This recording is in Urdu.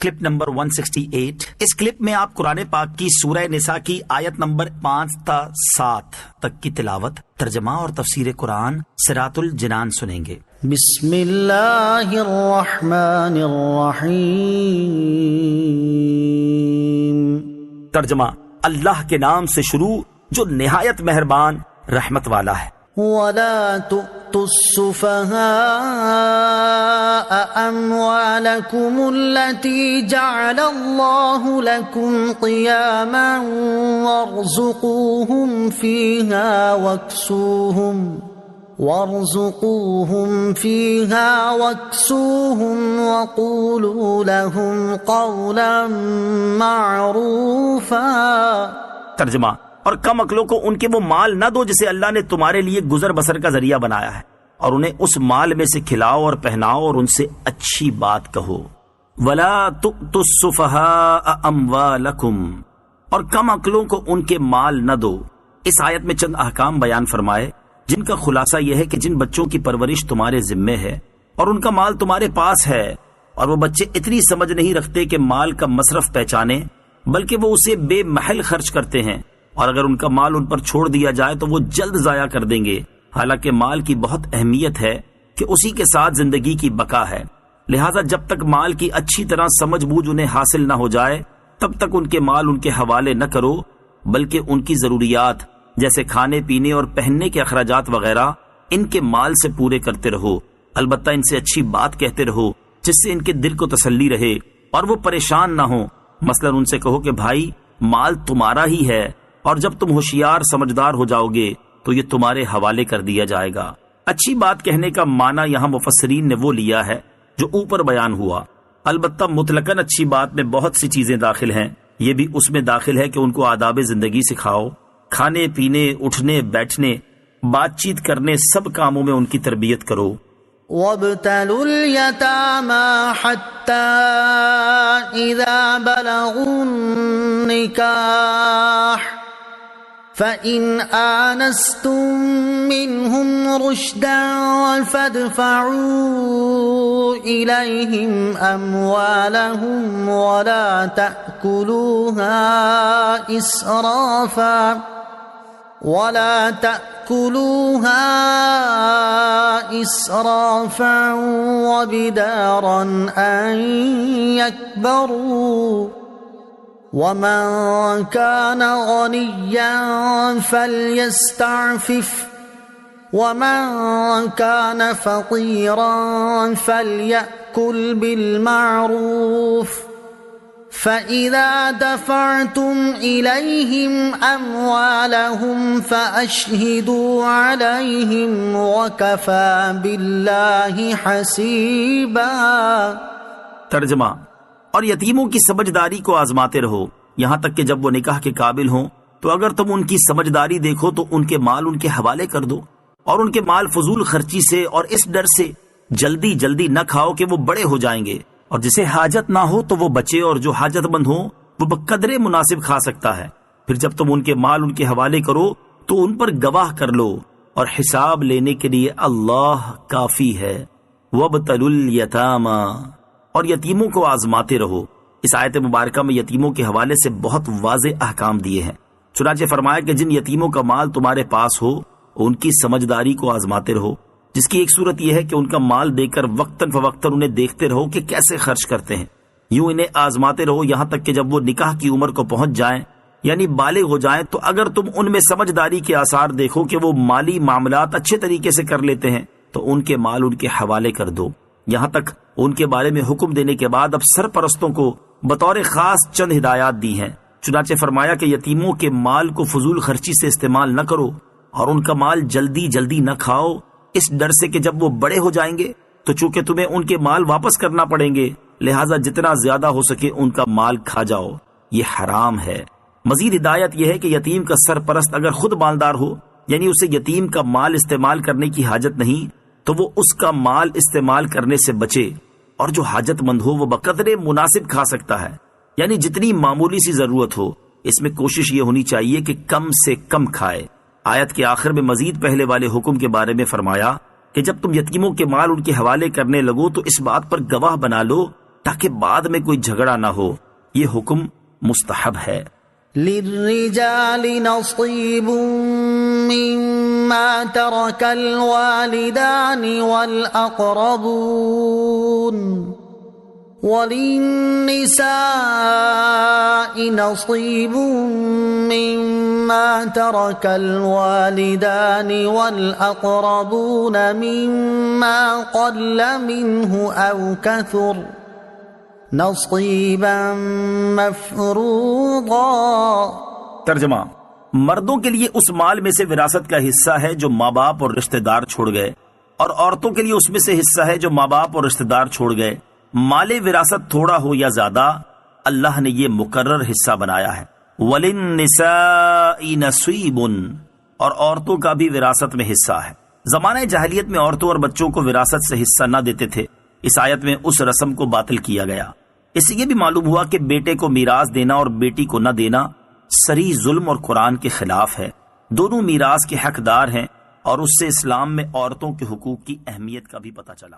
Clip number 168۔ اس کلپ میں آپ قرآن پاک کی سورہ نساء کی آیت نمبر 5 تا 7 تک کی تلاوت، ترجمہ اور تفسیر قرآن صراط الجنان سنیں گے۔ بسم اللہ الرحمن الرحیم۔ ترجمہ، اللہ کے نام سے شروع جو نہایت مہربان رحمت والا ہے۔ وَلَا تُؤْتُوا السُّفَهَاءَ أَمْوَالَكُمُ الَّتِي جَعَلَ اللَّهُ لَكُمْ قِيَامًا وَارْزُقُوهُمْ فِيهَا وَاكْسُوهُمْ وَقُولُوا لَهُمْ قَوْلًا مَّعْرُوفًا۔ ترجمہ، اور کم عقلوں کو ان کے وہ مال نہ دو جسے اللہ نے تمہارے لیے گزر بسر کا ذریعہ بنایا ہے، اور انہیں اس مال میں سے کھلاؤ اور پہناؤ اور ان سے اچھی بات کہو۔ وَلَا تُؤْتُوا السُّفَهَاءَ أَمْوَالَكُمْ، اور کم عقلوں کو ان کے مال نہ دو۔ اس آیت میں چند احکام بیان فرمائے جن کا خلاصہ یہ ہے کہ جن بچوں کی پرورش تمہارے ذمے ہے اور ان کا مال تمہارے پاس ہے، اور وہ بچے اتنی سمجھ نہیں رکھتے کہ مال کا مصرف پہچانے، بلکہ وہ اسے بے محل خرچ کرتے ہیں، اور اگر ان کا مال ان پر چھوڑ دیا جائے تو وہ جلد ضائع کر دیں گے، حالانکہ مال کی بہت اہمیت ہے کہ اسی کے ساتھ زندگی کی بقا ہے۔ لہٰذا جب تک مال کی اچھی طرح سمجھ بوجھ انہیں حاصل نہ ہو جائے تب تک ان کے مال ان کے حوالے نہ کرو، بلکہ ان کی ضروریات جیسے کھانے پینے اور پہننے کے اخراجات وغیرہ ان کے مال سے پورے کرتے رہو، البتہ ان سے اچھی بات کہتے رہو جس سے ان کے دل کو تسلی رہے اور وہ پریشان نہ ہوں۔ مثلا ان سے کہو کہ بھائی مال تمہارا ہی ہے، اور جب تم ہوشیار سمجھدار ہو جاؤ گے تو یہ تمہارے حوالے کر دیا جائے گا۔ اچھی بات کہنے کا معنی یہاں مفسرین نے وہ لیا ہے جو اوپر بیان ہوا، البتہ مطلقاً اچھی بات میں بہت سی چیزیں داخل ہیں۔ یہ بھی اس میں داخل ہے کہ ان کو آداب زندگی سکھاؤ، کھانے پینے، اٹھنے بیٹھنے، بات چیت کرنے، سب کاموں میں ان کی تربیت کرو۔ وَابْتَلُوا الْيَتَامَى حَتَّى إِذَا بَلَغُوا النِّكَاحَ فَإِنْ آنَسْتُم مِّنْهُمْ رُشْدًا فَادْفَعُوا إِلَيْهِمْ أَمْوَالَهُمْ وَلَا تَأْكُلُوهَا إِسْرَافًا وَبِدَارًا أَن يَكْبَرُوا، وَمَن كَانَ غَنِيًّا فَلْيَسْتَعْفِفْ، وَمَن كَانَ فَقِيرًا فَلْيَأْكُلْ بِالْمَعْرُوفِ، فَإِذَا دَفَعْتُمْ إِلَيْهِمْ أَمْوَالَهُمْ فَأَشْهِدُوا عَلَيْهِمْ وَكَفَى بِاللَّهِ حَسِيبًا۔ ترجمہ، اور یتیموں کی سمجھداری کو آزماتے رہو یہاں تک کہ جب وہ نکاح کے قابل ہوں، تو اگر تم ان کی سمجھداری دیکھو تو ان کے مال ان کے حوالے کر دو، اور ان کے مال فضول خرچی سے اور اس ڈر سے جلدی جلدی نہ کھاؤ کہ وہ بڑے ہو جائیں گے، اور جسے حاجت نہ ہو تو وہ بچے، اور جو حاجت مند ہو وہ بقدر مناسب کھا سکتا ہے۔ پھر جب تم ان کے مال ان کے حوالے کرو تو ان پر گواہ کر لو، اور حساب لینے کے لیے اللہ کافی ہے۔ وَابْتَلُوا الْيَتَامَى، اور یتیموں کو آزماتے رہو۔ اس آیت مبارکہ میں یتیموں کے حوالے سے بہت واضح احکام دیے ہیں، چنانچہ فرمایا کہ جن یتیموں کا مال تمہارے پاس ہو ان کی سمجھداری کو آزماتے رہو، جس کی ایک صورت یہ ہے کہ ان کا مال دے کر وقتاً فوقتاً انہیں دیکھتے رہو کہ کیسے خرچ کرتے ہیں۔ یوں انہیں آزماتے رہو یہاں تک کہ جب وہ نکاح کی عمر کو پہنچ جائیں، یعنی بالغ ہو جائیں، تو اگر تم ان میں سمجھداری کے آثار دیکھو کہ وہ مالی معاملات اچھے طریقے سے کر لیتے ہیں تو ان کے مال ان کے حوالے کر دو۔ یہاں تک ان کے بارے میں حکم دینے کے بعد اب سرپرستوں کو بطور خاص چند ہدایات دی ہیں، چنانچہ فرمایا کہ یتیموں کے مال کو فضول خرچی سے استعمال نہ کرو، اور ان کا مال جلدی جلدی نہ کھاؤ، اس ڈر سے کہ جب وہ بڑے ہو جائیں گے تو چونکہ تمہیں ان کے مال واپس کرنا پڑیں گے، لہٰذا جتنا زیادہ ہو سکے ان کا مال کھا جاؤ، یہ حرام ہے۔ مزید ہدایت یہ ہے کہ یتیم کا سرپرست اگر خود مالدار ہو، یعنی اسے یتیم کا مال استعمال کرنے کی حاجت نہیں، تو وہ اس کا مال استعمال کرنے سے بچے، اور جو حاجت مند ہو وہ بقدر مناسب کھا سکتا ہے، یعنی جتنی معمولی سی ضرورت ہو۔ اس میں کوشش یہ ہونی چاہیے کہ کم سے کم کھائے۔ آیت کے آخر میں مزید پہلے والے حکم کے بارے میں فرمایا کہ جب تم یتیموں کے مال ان کے حوالے کرنے لگو تو اس بات پر گواہ بنا لو تاکہ بعد میں کوئی جھگڑا نہ ہو. یہ حکم مستحب ہے. للرجال نصيب مما ترك الوالدان والأقربون وللنساء نصيب مما ترك الوالدان والأقربون مما قل منه أو كثر نصيبا مفروضا. ترجمہ: مردوں کے لیے اس مال میں سے وراثت کا حصہ ہے جو ماں باپ اور رشتہ دار چھوڑ گئے، اور عورتوں کے لیے اس میں سے حصہ ہے جو ماں باپ اور رشتہ دار چھوڑ گئے. مال وراثت تھوڑا ہو یا زیادہ، اللہ نے یہ مقرر حصہ بنایا ہے. وَلِلنِّسَاءِ نَصِيبٌ، اور عورتوں کا بھی وراثت میں حصہ ہے. زمانہ جاہلیت میں عورتوں اور بچوں کو وراثت سے حصہ نہ دیتے تھے. اس آیت میں اس رسم کو باطل کیا گیا. اس سے یہ بھی معلوم ہوا کہ بیٹے کو میراث دینا اور بیٹی کو نہ دینا صریح ظلم اور قرآن کے خلاف ہے. دونوں میراث کے حقدار ہیں، اور اس سے اسلام میں عورتوں کے حقوق کی اہمیت کا بھی پتہ چلا.